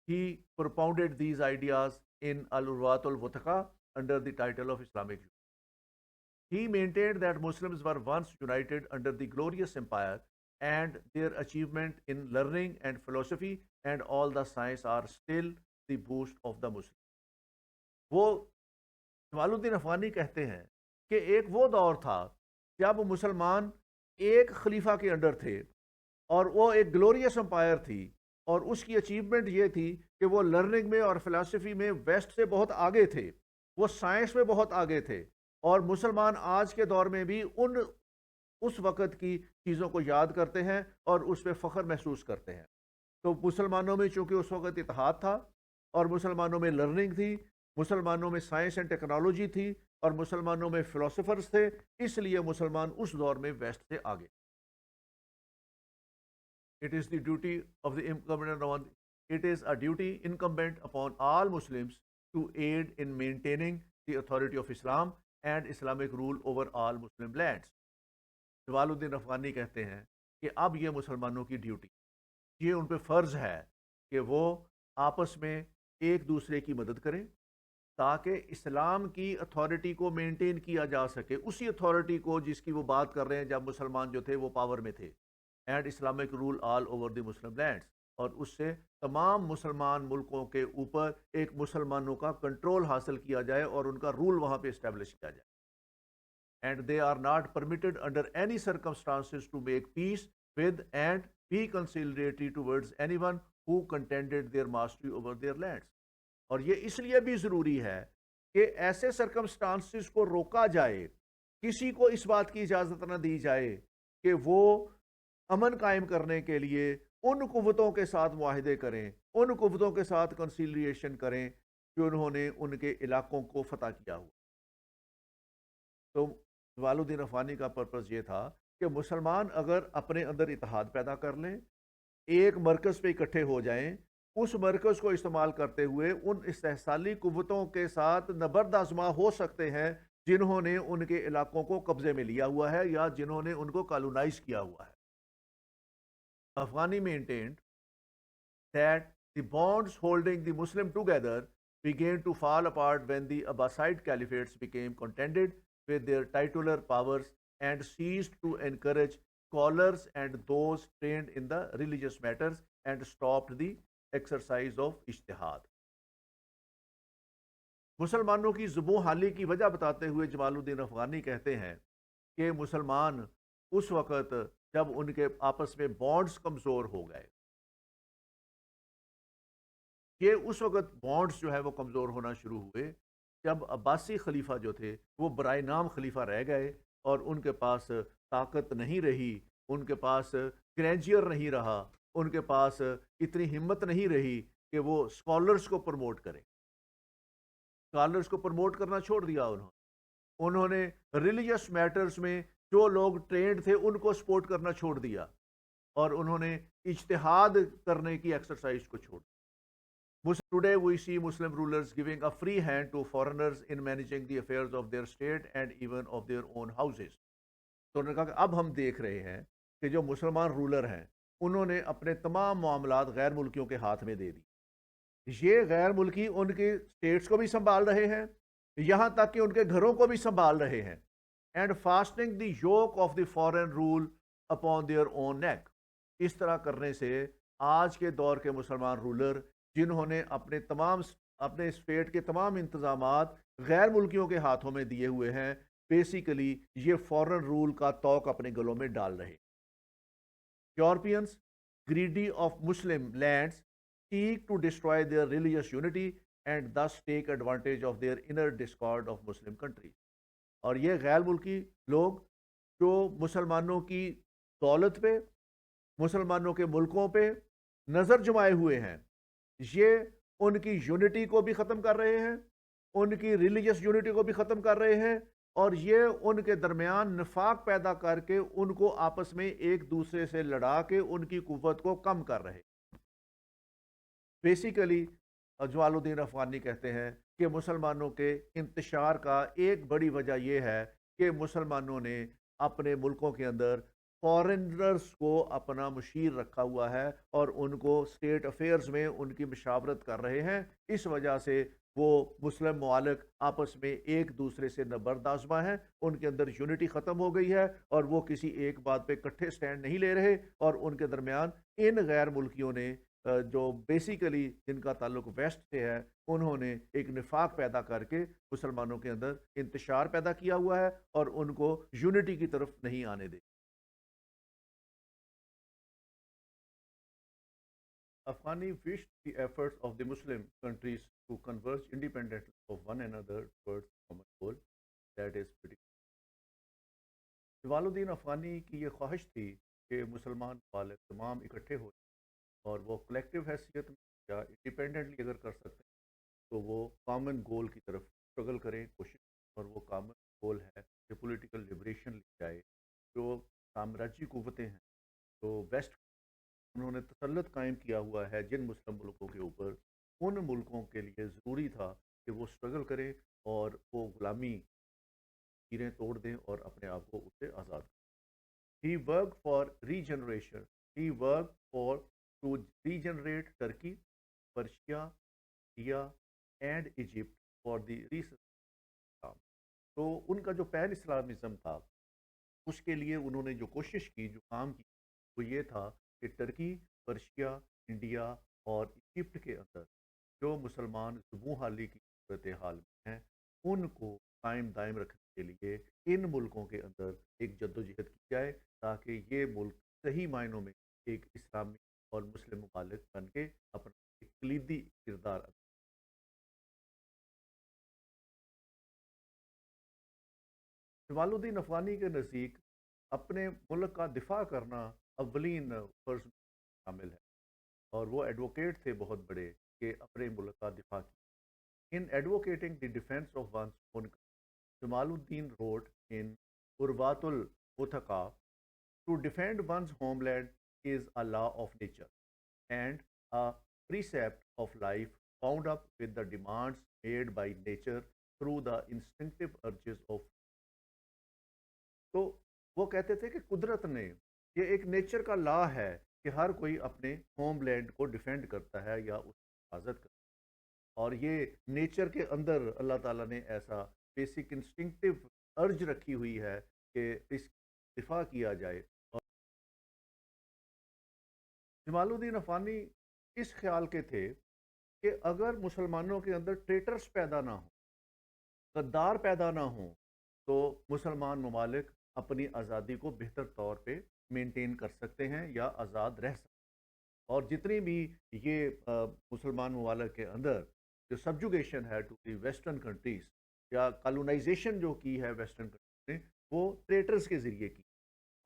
He propounded these ideas in Al-Urwat al-Wuthqa under the title of Islamic Youth. He maintained that Muslims were once united under the glorious empire, and their achievement in learning and philosophy and all the science are still the boost of the Muslim. وہ جمال الدین افغانی کہتے ہیں کہ ایک وہ دور تھا جب مسلمان ایک خلیفہ کے انڈر تھے اور وہ ایک گلوریس امپائر تھی، اور اس کی اچیومنٹ یہ تھی کہ وہ لرننگ میں اور فلسفی میں ویسٹ سے بہت آگے تھے، وہ سائنس میں بہت آگے تھے، اور مسلمان آج کے دور میں بھی اس وقت کی چیزوں کو یاد کرتے ہیں اور اس پہ فخر محسوس کرتے ہیں. تو مسلمانوں میں چونکہ اس وقت اتحاد تھا، اور مسلمانوں میں لرننگ تھی، مسلمانوں میں سائنس اینڈ ٹیکنالوجی تھی، اور مسلمانوں میں فلسفرز تھے، اس لیے مسلمان اس دور میں ویسٹ سے آگے. It is a duty incumbent upon all Muslims to aid in maintaining the authority of Islam and Islamic rule over all Muslim lands. جوال الدین افغانی کہتے ہیں کہ اب یہ مسلمانوں کی ڈیوٹی، یہ ان پہ فرض ہے کہ وہ آپس میں ایک دوسرے کی مدد کریں تاکہ اسلام کی اتھارٹی کو مینٹین کیا جا سکے، اسی اتھارٹی کو جس کی وہ بات کر رہے ہیں جب مسلمان جو تھے وہ پاور میں تھے. And Islamic rule all over the Muslim lands, اور اس سے تمام مسلمان ملکوں کے اوپر ایک مسلمانوں کا کنٹرول حاصل کیا جائے اور ان کا رول وہاں پہ اسٹیبلش کیا جائے. And they are not permitted under any circumstances to make peace with and be conciliatory towards anyone who contended their mastery over their lands. اور یہ اس لیے بھی ضروری ہے کہ ایسے سرکمسٹانسز کو روکا جائے، کسی کو اس بات کی اجازت نہ دی جائے کہ وہ امن قائم کرنے کے لیے ان قوتوں کے ساتھ معاہدے کریں، ان قوتوں کے ساتھ کنسیلیشن کریں کہ انہوں نے ان کے علاقوں کو فتح کیا ہوا. تو جوال الدین افغانی کا پرپس یہ تھا کہ مسلمان اگر اپنے اندر اتحاد پیدا کر لیں، ایک مرکز پہ اکٹھے ہو جائیں، اس مرکز کو استعمال کرتے ہوئے ان استحصالی قوتوں کے ساتھ نبرد آزما ہو سکتے ہیں جنہوں نے ان کے علاقوں کو قبضے میں لیا ہوا ہے یا جنہوں نے ان کو کالونائز کیا ہوا ہے. Afghani maintained that the bonds holding the Muslim together began to fall apart when the Abbasid caliphates became contented with their titular powers and ceased to encourage scholars and those trained in the religious matters and stopped the exercise of ijtihad. مسلمانوں کی زبوں حالی کی وجہ بتاتے ہوئے جمال الدین افغانی کہتے ہیں کہ مسلمان اس وقت جب ان کے آپس میں بانڈز کمزور ہو گئے، یہ اس وقت بانڈز جو ہے وہ کمزور ہونا شروع ہوئے جب عباسی خلیفہ جو تھے وہ برائے نام خلیفہ رہ گئے، اور ان کے پاس طاقت نہیں رہی، ان کے پاس گرینجیئر نہیں رہا، ان کے پاس اتنی ہمت نہیں رہی کہ وہ اسکالرس کو پروموٹ کریں. اسکالرس کو پروموٹ کرنا چھوڑ دیا انہوں نے ریلیجس میٹرز میں جو لوگ ٹرینڈ تھے ان کو سپورٹ کرنا چھوڑ دیا، اور انہوں نے اجتہاد کرنے کی ایکسرسائز کو چھوڑ دیا. Today we see Muslim rulers giving a free hand to foreigners in managing the affairs of their state and even of their own houses. تو انہوں نے کہا کہ اب ہم دیکھ رہے ہیں کہ جو مسلمان رولر ہیں انہوں نے اپنے تمام معاملات غیر ملکیوں کے ہاتھ میں دے دی. یہ غیر ملکی ان کے اسٹیٹس کو بھی سنبھال رہے ہیں یہاں تک کہ ان کے گھروں کو بھی سنبھال رہے ہیں. And fastening the yoke of the foreign rule upon their own neck. اس طرح کرنے سے آج کے دور کے مسلمان رولر جنہوں نے اپنے اسٹیٹ کے تمام انتظامات غیر ملکیوں کے ہاتھوں میں دیے ہوئے ہیں، بیسیکلی یہ فورن رول کا توق اپنے گلوں میں ڈال رہے. Europeans greedy of Muslim lands seek to destroy their religious unity and thus take advantage of their inner discord of Muslim countries. اور یہ غیر ملکی لوگ جو مسلمانوں کی دولت پہ، مسلمانوں کے ملکوں پہ نظر جمائے ہوئے ہیں، یہ ان کی یونٹی کو بھی ختم کر رہے ہیں، ان کی ریلیجس یونٹی کو بھی ختم کر رہے ہیں، اور یہ ان کے درمیان نفاق پیدا کر کے ان کو آپس میں ایک دوسرے سے لڑا کے ان کی قوت کو کم کر رہے. بیسیکلی جمال الدین افغانی کہتے ہیں کہ مسلمانوں کے انتشار کا ایک بڑی وجہ یہ ہے کہ مسلمانوں نے اپنے ملکوں کے اندر فارنرز کو اپنا مشیر رکھا ہوا ہے اور ان کو اسٹیٹ افیئرز میں ان کی مشاورت کر رہے ہیں. اس وجہ سے وہ مسلم ممالک آپس میں ایک دوسرے سے نبرد آزما ہیں، ان کے اندر یونٹی ختم ہو گئی ہے اور وہ کسی ایک بات پہ اکٹھے سٹینڈ نہیں لے رہے، اور ان کے درمیان ان غیر ملکیوں نے جو بیسیکلی جن کا تعلق ویسٹ سے ہے، انہوں نے ایک نفاق پیدا کر کے مسلمانوں کے اندر انتشار پیدا کیا ہوا ہے اور ان کو یونٹی کی طرف نہیں آنے دے. Afghani wished the efforts of the Muslim countries to converge independently of one another towards a common goal that is pretty. جمال الدین افغانی کی یہ خواہش تھی کہ مسلمان ممالک تمام اکٹھے ہو اور وہ کلیکٹیو حیثیت میں یا انڈیپینڈنٹلی اگر کر سکتے ہیں تو وہ کامن گول کی طرف اسٹرگل کریں، کوشش. اور وہ کامن گول ہے کہ پولیٹیکل لبریشن لی جائے. جو سامراجی قوتیں ہیں، جو ویسٹ انہوں نے تسلط قائم کیا ہوا ہے جن مسلم ملکوں کے اوپر، ان ملکوں کے لیے ضروری تھا کہ وہ اسٹرگل کریں اور وہ غلامی چیریں توڑ دیں اور اپنے آپ کو اس سے آزاد کریں. He worked for regeneration. He worked to regenerate Turkey, Persia, India and Egypt for the Islam. تو ان کا جو پین اسلامزم تھا، اس کے لیے انہوں نے جو کوشش کی، جو کام کی، وہ یہ تھا کہ ٹرکی، پرشیا، انڈیا اور ایجپٹ کے اندر جو مسلمان زبوں حالی کی صورتحال میں ہیں، ان کو قائم دائم رکھنے کے لیے ان ملکوں کے اندر ایک جدوجہد کی جائے تاکہ یہ ملک صحیح معنوں میں ایک اسلامی اور مسلم ممالک بن کے اپنا ایک کلیدی کردار ادا. جمال الدین افغانی کے نزدیک اپنے ملک کا دفاع کرنا اولین فرض میں شامل ہے، اور وہ ایڈوکیٹ تھے بہت بڑے کہ اپنے ملک کا دفاع کیا. In advocating the defense of one's own country, Jamaluddin wrote in Urwatul Muthaqa, to defend one's homeland is a law of nature and a precept of life bound up with the demands made by nature through the instinctive urges of. تو وہ کہتے تھے کہ قدرت نے، یہ ایک nature کا لا ہے کہ ہر کوئی اپنے ہوم لینڈ کو ڈیفینڈ کرتا ہے یا اس کی حفاظت کرتا ہے، اور یہ نیچر کے اندر اللہ تعالیٰ نے ایسا بیسک انسٹنکٹیو ارج رکھی ہوئی ہے کہ اس دفاع کیا جائے. اور جمال الدین افغانی اس خیال کے تھے کہ اگر مسلمانوں کے اندر ٹریٹرز پیدا نہ ہوں، غدار پیدا نہ ہوں، تو مسلمان ممالک اپنی آزادی کو بہتر طور پہ مینٹین کر سکتے ہیں یا آزاد رہ سکتے ہیں. اور جتنی بھی یہ مسلمان ممالک کے اندر جو سبجوگیشن ہے ٹو دی ویسٹرن کنٹریز یا کالونائزیشن جو کی ہے ویسٹرن کنٹریز نے، وہ ٹریٹرز کے ذریعے کی.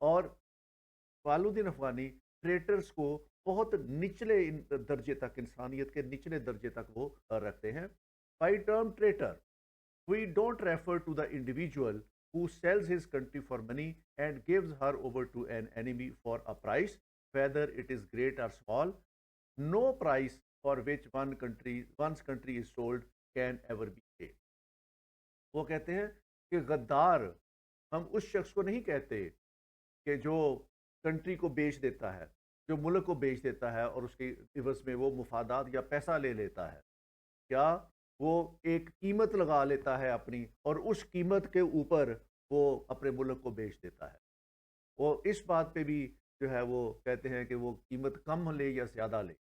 اور جمال الدین افغانی ٹریٹرز کو بہت نچلے درجے تک، انسانیت کے نچلے درجے تک وہ رکھتے ہیں. By term ٹریٹر we don't refer to the individual who sells his country for money and gives her over to an enemy for a price, whether it is great or small. No price for which one's country is sold can ever be paid. وہ کہتے ہیں کہ غدار ہم اس شخص کو نہیں کہتے کہ جو کنٹری کو بیچ دیتا ہے، جو ملک کو بیچ دیتا ہے اور اس کے عوض میں وہ مفادات یا پیسہ لے لیتا ہے. کیا وہ ایک قیمت لگا لیتا ہے اپنی، اور اس قیمت کے اوپر وہ اپنے ملک کو بیچ دیتا ہے۔ وہ اس بات پہ بھی جو ہے وہ کہتے ہیں کہ وہ قیمت کم لے یا زیادہ لے،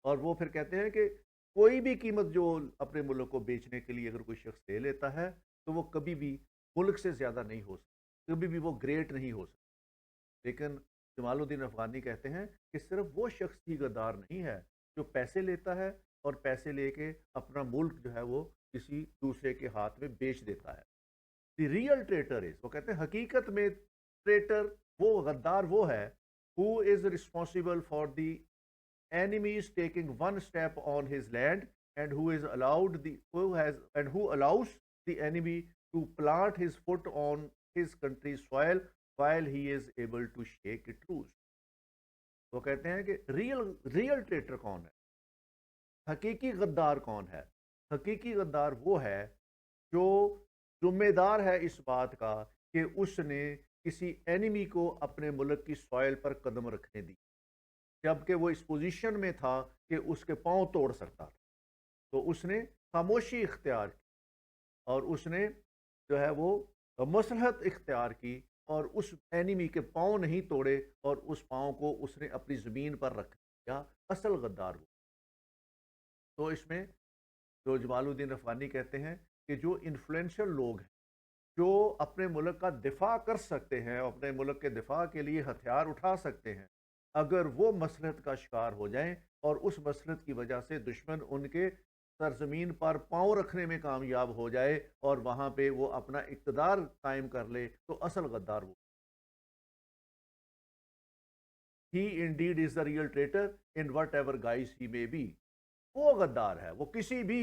اور وہ پھر کہتے ہیں کہ کوئی بھی قیمت جو اپنے ملک کو بیچنے کے لیے اگر کوئی شخص لے لیتا ہے تو وہ کبھی بھی ملک سے زیادہ نہیں ہو سکتا، کبھی بھی وہ گریٹ نہیں ہو سکتا۔ لیکن جمال الدین افغانی کہتے ہیں کہ صرف وہ شخص ہی غدار نہیں ہے جو پیسے لیتا ہے اور پیسے لے کے اپنا ملک جو ہے وہ کسی دوسرے کے ہاتھ میں بیچ دیتا ہے۔ دی ریئل ٹریٹر از، وہ کہتے ہیں حقیقت میں ٹریٹر، وہ غدار وہ ہے who is responsible for the enemies taking one step on his land, and who is allowed the who has and who allows the enemy to plant his foot on his country's soil while he is able to shake it loose۔ وہ کہتے ہیں کہ real ٹریٹر کون ہے، حقیقی غدار کون ہے؟ حقیقی غدار وہ ہے جو ذمہ دار ہے اس بات کا کہ اس نے کسی اینیمی کو اپنے ملک کی سوائل پر قدم رکھنے دی، جبکہ وہ اس پوزیشن میں تھا کہ اس کے پاؤں توڑ سکتا تھا، تو اس نے خاموشی اختیار کی اور اس نے جو ہے وہ مصلحت اختیار کی، اور اس اینیمی کے پاؤں نہیں توڑے، اور اس پاؤں کو اس نے اپنی زمین پر رکھ دیا۔ اصل غدار وہ۔ تو اس میں جو جمال الدین افغانی کہتے ہیں کہ جو انفلوئنشل لوگ ہیں، جو اپنے ملک کا دفاع کر سکتے ہیں، اپنے ملک کے دفاع کے لیے ہتھیار اٹھا سکتے ہیں، اگر وہ مسلحت کا شکار ہو جائیں اور اس مسلحت کی وجہ سے دشمن ان کے سرزمین پر پاؤں رکھنے میں کامیاب ہو جائے اور وہاں پہ وہ اپنا اقتدار قائم کر لے، تو اصل غدار وہ۔ He indeed is the real traitor in whatever guise he may be۔ وہ غدار ہے، وہ کسی بھی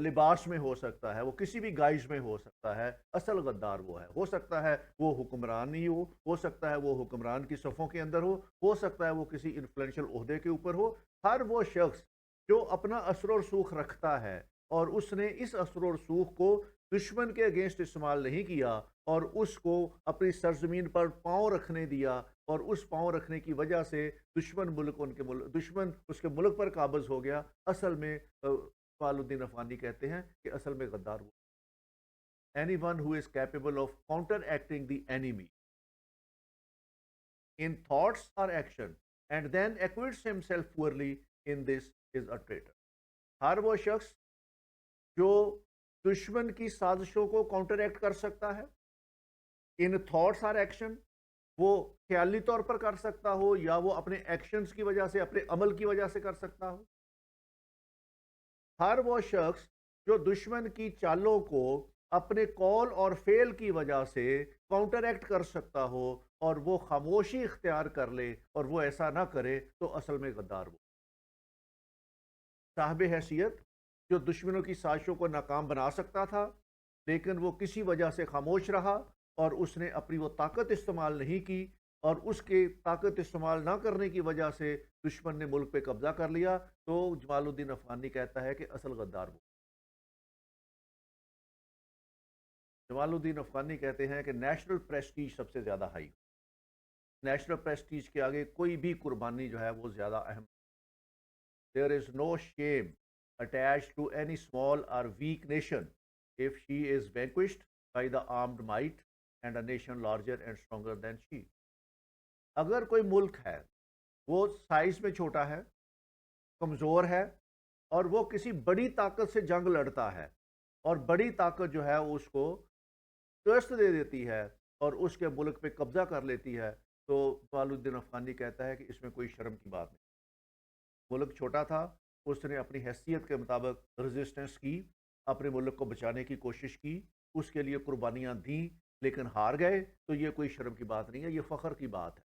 لباس میں ہو سکتا ہے، وہ کسی بھی گائز میں ہو سکتا ہے۔ اصل غدار وہ ہے، ہو سکتا ہے وہ حکمران ہی ہو سکتا ہے وہ حکمران کی صفوں کے اندر ہو سکتا ہے وہ کسی انفلوئنشل عہدے کے اوپر ہو۔ ہر وہ شخص جو اپنا اثر و رسوخ رکھتا ہے اور اس نے اس اثر و رسوخ کو دشمن کے اگینسٹ استعمال نہیں کیا اور اس کو اپنی سرزمین پر پاؤں رکھنے دیا، اور اس پاؤں رکھنے کی وجہ سے دشمن اس کے ملک پر قابض ہو گیا، اصل میں جمال الدین افغانی کہتے ہیں کہ اصل میں غدار وہ۔ Anyone who is capable of counteracting the enemy in thoughts or action and then acquits himself poorly in this is a traitor۔ ہر وہ شخص جو دشمن کی سازشوں کو کاؤنٹر ایکٹ کر سکتا ہے، ان تھاٹس اور ایکشن، وہ خیالی طور پر کر سکتا ہو یا وہ اپنے ایکشنز کی وجہ سے، اپنے عمل کی وجہ سے کر سکتا ہو۔ ہر وہ شخص جو دشمن کی چالوں کو اپنے قول اور فعل کی وجہ سے کاؤنٹر ایکٹ کر سکتا ہو اور وہ خاموشی اختیار کر لے اور وہ ایسا نہ کرے، تو اصل میں غدار وہ۔ صاحب حیثیت جو دشمنوں کی سازشوں کو ناکام بنا سکتا تھا، لیکن وہ کسی وجہ سے خاموش رہا اور اس نے اپنی وہ طاقت استعمال نہیں کی، اور اس کے طاقت استعمال نہ کرنے کی وجہ سے دشمن نے ملک پہ قبضہ کر لیا، تو جمال الدین افغانی کہتا ہے کہ اصل غدار وہ۔ جمال الدین افغانی کہتے ہیں کہ نیشنل پریسٹیج سب سے زیادہ ہائی، نیشنل پریسٹیج کے آگے کوئی بھی قربانی جو ہے وہ زیادہ اہم۔ There is no shame attached to any small or weak nation if she is vanquished by the armed might and a nation larger and stronger than she۔ اگر کوئی ملک ہے وہ سائز میں چھوٹا ہے، کمزور ہے، اور وہ کسی بڑی طاقت سے جنگ لڑتا ہے اور بڑی طاقت جو ہے اس کو شکست دے دیتی ہے اور اس کے ملک پہ قبضہ کر لیتی ہے، تو جمال الدین افغانی کہتا ہے کہ اس میں کوئی شرم کی بات نہیں۔ ملک چھوٹا تھا، اس نے اپنی حیثیت کے مطابق ریزسٹنس کی، اپنے ملک کو بچانے کی کوشش کی، اس کے لیے قربانیاں دیں، لیکن ہار گئے، تو یہ کوئی شرم کی بات نہیں ہے، یہ فخر کی بات ہے۔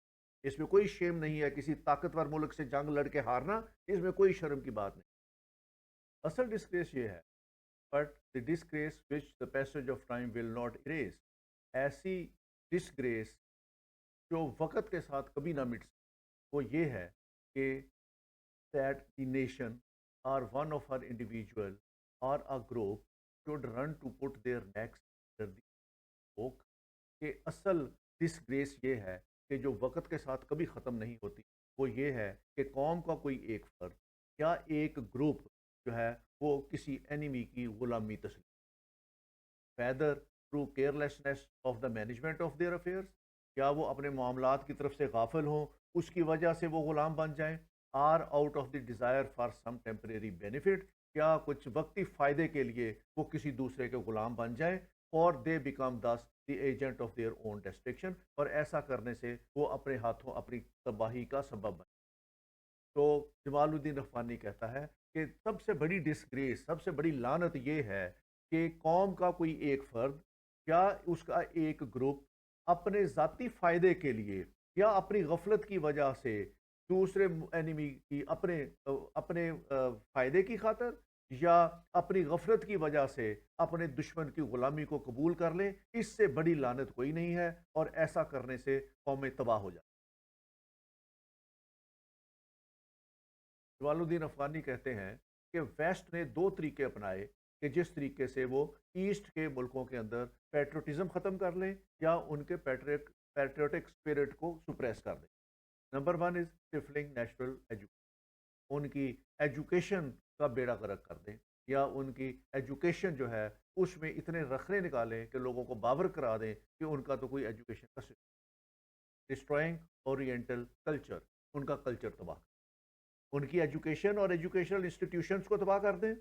اس میں کوئی شیم نہیں ہے، کسی طاقتور ملک سے جنگ لڑ کے ہارنا، اس میں کوئی شرم کی بات نہیں۔ اصل ڈسگریس یہ ہے، but the disgrace which the passage of time will not erase, ایسی ڈسگریس جو وقت کے ساتھ کبھی نہ مٹ سکے، وہ یہ ہے کہ that the nation or one of her individual or a group should run to put their necks under the yoke۔ کہ اصل ڈسگریس یہ ہے کہ جو وقت کے ساتھ کبھی ختم نہیں ہوتی، وہ یہ ہے کہ قوم کا کوئی ایک فرد یا ایک گروپ جو ہے وہ کسی اینیمی کی غلامی تسلیم، whether through carelessness of the management of their affairs, کیا وہ اپنے معاملات کی طرف سے غافل ہوں، اس کی وجہ سے وہ غلام بن جائیں، or out of the desire for some temporary benefit, کیا کچھ وقتی فائدے کے لیے وہ کسی دوسرے کے غلام بن جائیں، اور they become thus the agent of their own destruction, اور ایسا کرنے سے وہ اپنے ہاتھوں اپنی تباہی کا سبب بن۔ تو جمال الدین افغانی کہتا ہے کہ سب سے بڑی ڈسگریس، سب سے بڑی لعنت یہ ہے کہ قوم کا کوئی ایک فرد یا اس کا ایک گروپ اپنے ذاتی فائدے کے لیے یا اپنی غفلت کی وجہ سے دوسرے اینیمی کی اپنے فائدے کی خاطر یا اپنی غفلت کی وجہ سے اپنے دشمن کی غلامی کو قبول کر لیں، اس سے بڑی لعنت کوئی نہیں ہے، اور ایسا کرنے سے قومیں تباہ ہو جائیں۔ جمال الدین افغانی کہتے ہیں کہ ویسٹ نے دو طریقے اپنائے کہ جس طریقے سے وہ ایسٹ کے ملکوں کے اندر پیٹریوٹزم ختم کر لیں یا ان کے پیٹریوٹک اسپرٹ کو سپریس کر دیں۔ Number one is stifling national education, ان کی ایجوکیشن کا بیڑا غرق کر دیں، یا ان کی ایجوکیشن جو ہے اس میں اتنے رخنے نکالیں کہ لوگوں کو باور کرا دیں کہ ان کا تو کوئی ایجوکیشن کا سسٹم، ڈسٹرائنگ اورینٹل کلچر، ان کا کلچر تباہ، ان کی ایجوکیشن اور ایجوکیشنل انسٹیٹیوشنز کو تباہ کر دیں،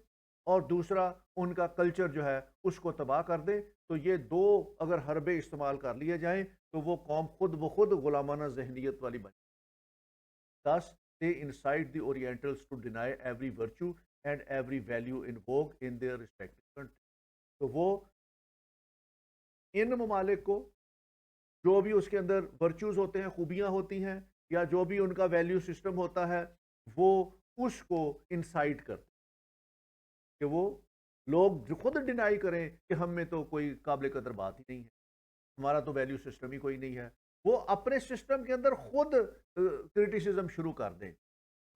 اور دوسرا ان کا کلچر جو ہے اس کو تباہ کر دیں۔ تو یہ دو اگر حربے استعمال کر لیے جائیں تو وہ قوم خود بخود غلامانہ ذہنیت والی بن۔ Thus they incite the Orientals to deny every virtue and every value in vogue in their respective countries۔ تو وہ ان ممالک کو جو بھی اس کے اندر ورچوز ہوتے ہیں، خوبیاں ہوتی ہیں، یا جو بھی ان کا ویلیو سسٹم ہوتا ہے، وہ اس کو انسائٹ کرتے کہ وہ لوگ جو خود ڈینائی کریں کہ ہم میں تو کوئی قابل قدر بات ہی نہیں ہے، ہمارا تو ویلیو سسٹم ہی کوئی نہیں ہے، وہ اپنے سسٹم کے اندر خود کرٹیسزم شروع کر دیں۔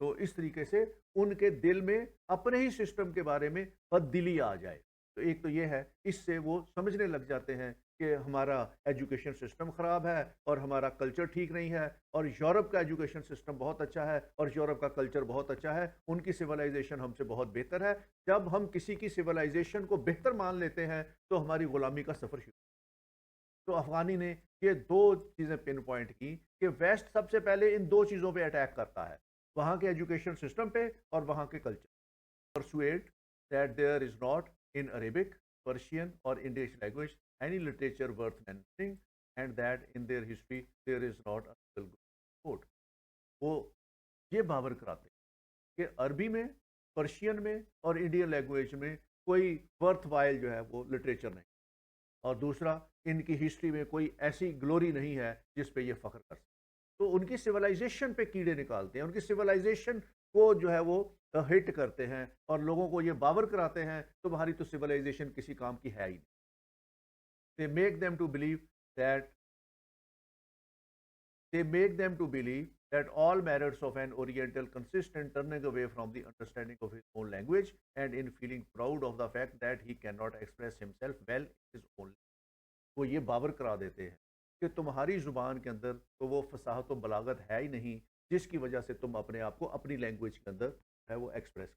تو اس طریقے سے ان کے دل میں اپنے ہی سسٹم کے بارے میں تبدیلی آ جائے۔ تو ایک تو یہ ہے، اس سے وہ سمجھنے لگ جاتے ہیں کہ ہمارا ایجوکیشن سسٹم خراب ہے اور ہمارا کلچر ٹھیک نہیں ہے، اور یورپ کا ایجوکیشن سسٹم بہت اچھا ہے اور یورپ کا کلچر بہت اچھا ہے، ان کی سویلائزیشن ہم سے بہت بہتر ہے۔ جب ہم کسی کی سویلائزیشن کو بہتر مان لیتے ہیں تو ہماری غلامی کا سفر شروع۔ تو افغانی نے یہ دو چیزیں پن پوائنٹ کی کہ ویسٹ سب سے پہلے ان دو چیزوں پہ اٹیک کرتا ہے، وہاں کے ایجوکیشن سسٹم پہ اور وہاں کے culture. Persuade that there is not in Arabic, Persian or English language any literature worth mentioning and that in their history there is not a single good quote۔ وہ یہ باور کراتے کہ عربی میں، پرشین میں اور انڈین لینگویج میں کوئی ورتھ وائل جو ہے وہ لٹریچر نہیں، اور دوسرا ان کی ہسٹری میں کوئی ایسی گلوری نہیں ہے جس پہ یہ فخر کر سکتے۔ تو ان کی سویلائزیشن پہ کیڑے نکالتے ہیں، ان کی سویلائزیشن کو جو ہے وہ ہٹ کرتے ہیں اور لوگوں کو یہ باور کراتے ہیں تمہاری تو سویلائزیشن کسی کام کی ہے ہی نہیں۔ They make them to believe that all merits of an Oriental consist in turning away from the understanding of his own language and in feeling proud of the fact that he cannot express himself well in his own language۔ وہ یہ باور کرا دیتے ہیں کہ تمہاری زبان کے اندر تو وہ فصاحت و بلاغت ہے ہی نہیں جس کی وجہ سے تم اپنے آپ کو اپنی لینگویج کے اندر ہے وہ express,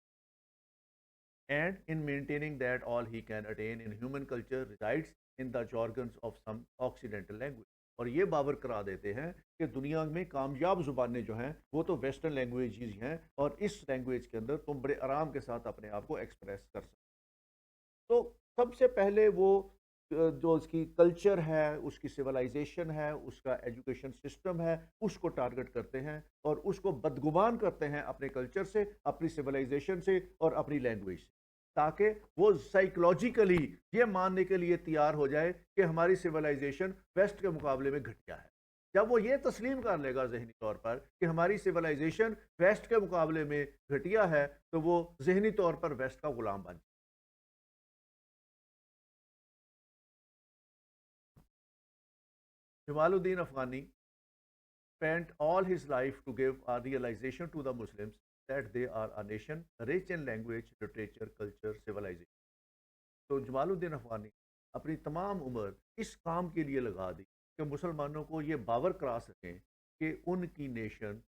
and in maintaining that all he can attain in human culture resides in the jargons of some occidental language۔ اور یہ باور کرا دیتے ہیں کہ دنیا میں کامیاب زبانیں جو ہیں وہ تو ویسٹرن لینگویجز ہیں، اور اس لینگویج کے اندر تم بڑے آرام کے ساتھ اپنے آپ کو ایکسپریس کر سکتے۔ تو سب سے پہلے وہ جو اس کی کلچر ہے، اس کی سویلائزیشن ہے، اس کا ایجوکیشن سسٹم ہے، اس کو ٹارگٹ کرتے ہیں اور اس کو بدگمان کرتے ہیں اپنے کلچر سے، اپنی سویلائزیشن سے اور اپنی لینگویج سے، تاکہ وہ سائیکولوجیکلی یہ ماننے کے لیے تیار ہو جائے کہ ہماری سویلائزیشن ویسٹ کے مقابلے میں گھٹیا ہے۔ جب وہ یہ تسلیم کر لے گا ذہنی طور پر کہ ہماری سویلائزیشن ویسٹ کے مقابلے میں گھٹیا ہے، تو وہ ذہنی طور پر ویسٹ کا غلام بن جائے۔ جمال al-Din Afghani spent all his life to give a realization to the Muslims that they are a nation rich in language, literature, culture, civilization۔ تو جمال الدین افغانی اپنی تمام عمر اس کام کے لیے لگا دی کہ مسلمانوں کو یہ باور کرا سکیں کہ ان کی نیشن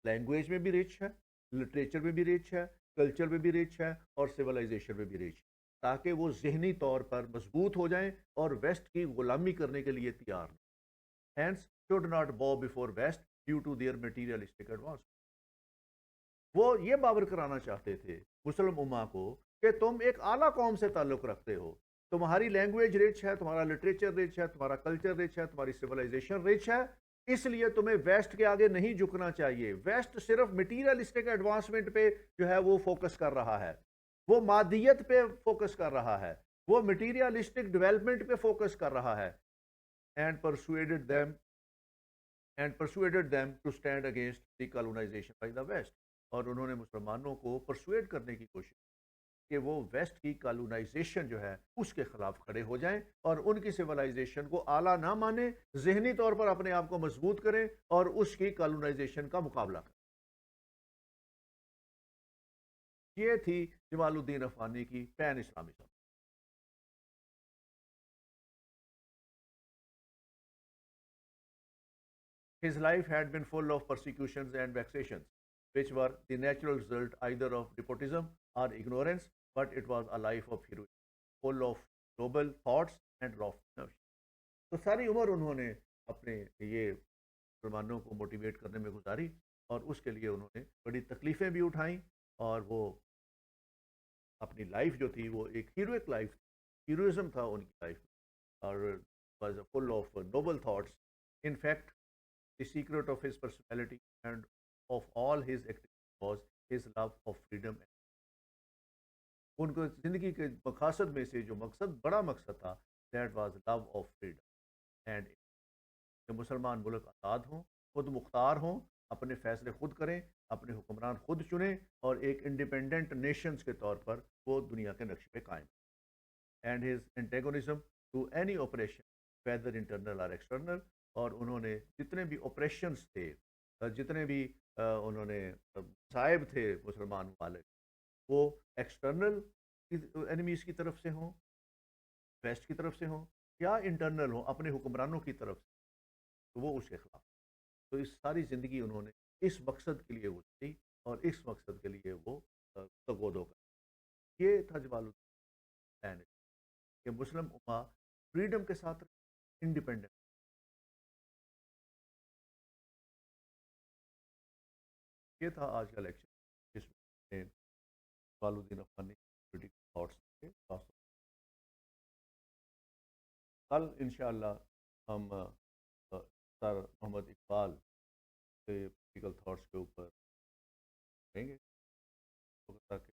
لینگویج میں بھی رچ ہے، لٹریچر میں بھی رچ ہے، کلچر میں بھی ریچ ہے اور سویلائزیشن میں بھی ریچ ہے، تاکہ وہ ذہنی طور پر مضبوط ہو جائیں اور ویسٹ کی غلامی کرنے کے لیے تیار نہیں. Hence should not bow before West due to their materialistic advance. وہ یہ باور کرانا چاہتے تھے مسلم امہ کو کہ تم ایک اعلیٰ قوم سے تعلق رکھتے ہو، تمہاری لینگویج رچ ہے، تمہارا لٹریچر رچ ہے، تمہارا کلچر رچ ہے، تمہاری سویلائزیشن رچ ہے، اس لیے تمہیں ویسٹ کے آگے نہیں جھکنا چاہیے. ویسٹ صرف مٹیریلسٹک ایڈوانسمنٹ پہ جو ہے وہ فوکس کر رہا ہے، وہ مادیت پہ فوکس کر رہا ہے، وہ مٹیریلسٹک ڈیولپمنٹ پہ فوکس کر رہا ہے. And persuaded them to stand against the colonization by the West. اور انہوں نے مسلمانوں کو پرسویڈ کرنے کی کوشش کہ وہ ویسٹ کی کالونائزیشن جو ہے اس کے خلاف کھڑے ہو جائیں اور ان کی سویلائزیشن کو اعلیٰ نہ مانیں، ذہنی طور پر اپنے آپ کو مضبوط کریں اور اس کی کالونائزیشن کا مقابلہ کریں. یہ تھی جمال الدین افغانی کی pan Islamism. His life had been full of persecutions and vexations, which were the natural result either of despotism or ignorance, but it was a life of heroism, full of noble thoughts and lofty notions. تو ساری عمر انہوں نے اپنے یہ مسلمانوں کو motivate کرنے میں گزاری اور اس کے لیے انہوں نے بڑی تکلیفیں بھی اٹھائیں، اور وہ اپنی لائف جو تھی وہ ایک ہیروئک لائف تھی، ہیروئزم تھا ان کی لائف، اور was full of noble thoughts. In fact the secret of his personality and of all his activities was his love of freedom. ان کو زندگی کے مقاصد میں سے جو مقصد بڑا مقصد تھا that was love of freedom and کہ مسلمان ملک آزاد ہوں، خود مختار ہوں، اپنے فیصلے خود کریں، اپنے حکمران خود چنیں اور ایک انڈیپینڈنٹ نیشنز کے طور پر وہ دنیا کے نقشے پہ قائم. And his antagonism to any oppression whether internal or external. اور انہوں نے جتنے بھی آپریشنز تھے، جتنے بھی انہوں نے صاحب تھے مسلمان ممالک، وہ ایکسٹرنل اینیمیز کی طرف سے ہوں، ویسٹ کی طرف سے ہوں، یا انٹرنل ہوں اپنے حکمرانوں کی طرف سے، تو وہ اس کے خلاف. تو اس ساری زندگی انہوں نے اس مقصد کے لیے گزاری اور اس مقصد کے لیے وہ تگودو کر. یہ تھا جمال الدین کہ مسلم امہ فریڈم کے ساتھ انڈیپینڈنٹ. یہ تھا آج کا لیکچر جس میں جمال الدین افغانی تھاٹس تھے. کل انشاءاللہ ہم سر محمد اقبال کے پولیٹیکل تھاٹس کے اوپر کریں گے تاکہ